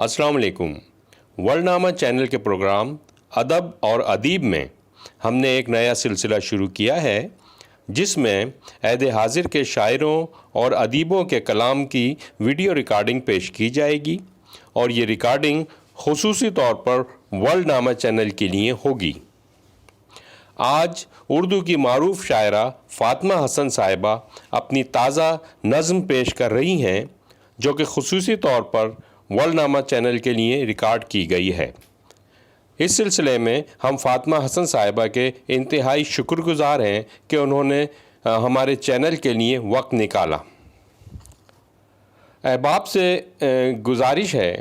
अस्सलाम वालेकुम। वर्ल्डनामा चैनल के प्रोग्राम अदब और अदीब में हमने एक नया सिलसिला शुरू किया है जिसमें अहद हाजिर के शायरों और अदीबों के कलाम की वीडियो रिकॉर्डिंग पेश की जाएगी और ये रिकॉर्डिंग खुसूसी तौर पर वर्ल्डनामा चैनल के लिए होगी। आज उर्दू की मारूफ शायरा फ़ातिमा हसन साहिबा अपनी ताज़ा नज़्म पेश कर रही हैं जो कि खुसूसी तौर पर वर्ल्डनामा चैनल के लिए रिकॉर्ड की गई है। इस सिलसिले में हम फ़ातिमा हसन साहिबा के इंतहाई शुक्रगुज़ार हैं कि उन्होंने हमारे चैनल के लिए वक्त निकाला। अहबाब से गुजारिश है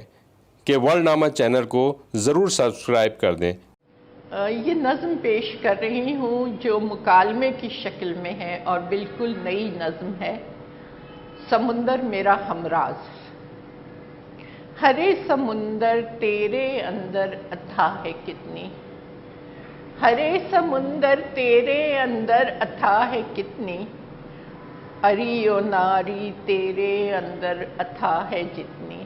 कि वर्ल्डनामा चैनल को ज़रूर सब्सक्राइब कर दें। ये नज़्म पेश कर रही हूँ जो मुकालमे की शक्ल में है और बिल्कुल नई नज़्म है। समुंदर मेरा हमराज। हरे समुंदर तेरे अंदर अथाह है कितनी, हरे समुंदर तेरे अंदर अथाह है कितनी, अरियो नारी तेरे अंदर अथाह है जितनी,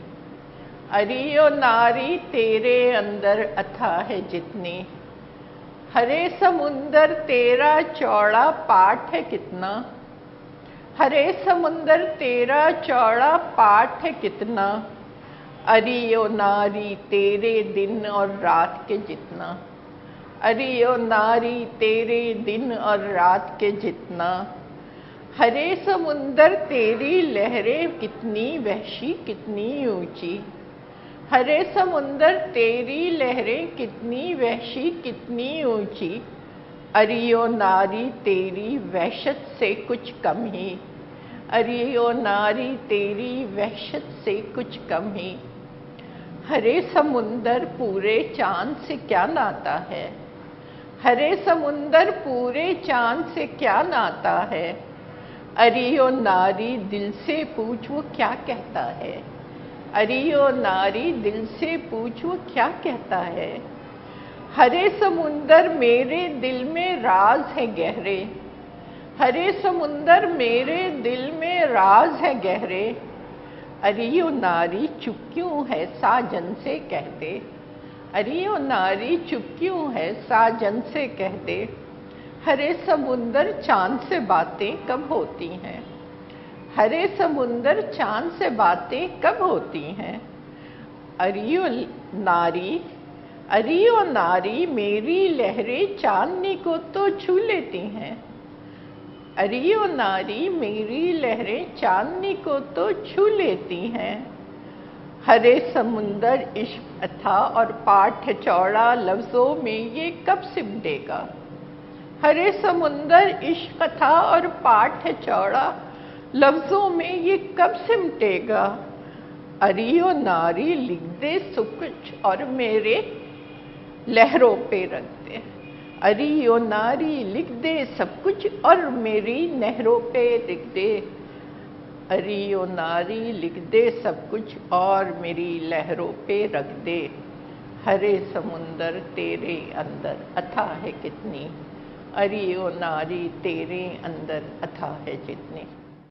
अरियो नारी तेरे अंदर अथाह है जितनी, हरे समुंदर तेरा चौड़ा पाठ है कितना, हरे समुंदर तेरा चौड़ा पाठ है कितना, अरियो नारी तेरे दिन और रात के जितना, अरियो नारी तेरे दिन और रात के जितना, हरे समुंदर तेरी लहरें कितनी वहशी कितनी ऊंची, हरे समुंदर तेरी लहरें कितनी वहशी कितनी ऊंची, अरियो नारी तेरी वहशत से कुछ कम ही, अरियो नारी तेरी वहशत से कुछ कम ही, हरे समुंदर पूरे चांद से क्या नाता है, हरे समुंदर पूरे चांद से क्या नाता है, अरियो नारी दिल से पूछ वो क्या कहता है, अरियो नारी दिल से पूछ वो क्या कहता है, हरे समुंदर मेरे दिल में राज है गहरे, हरे समुंदर मेरे दिल में राज है गहरे, अरियो नारी चुप क्यों है साजन से कहते, अरियो नारी चुप क्यों है साजन से कहते, हरे समुंदर चांद से बातें कब होती हैं, हरे समुंदर चांद से बातें कब होती हैं, अरियो नारी मेरी लहरें चांदनी को तो छू लेती हैं, अरियो नारी मेरी लहरें चांदनी को तो छू लेती हैं, हरे समुंदर इश्क अथा और पाठ चौड़ा लफ्ज़ों में ये कब सिमटेगा, हरे समुंदर इश्क अथा और पाठ चौड़ा लफ्ज़ों में ये कब सिमटेगा, अरियो नारी लिख दे सब कुछ और मेरे लहरों पे रख दे, अरियो नारी लिख दे सब कुछ और मेरी नहरों पे लिख दे, अरियो नारी लिख दे सब कुछ और मेरी लहरों पे रख दे, हरे समुंदर तेरे अंदर अथाह है कितनी, अरियो नारी तेरे अंदर अथाह है जितनी।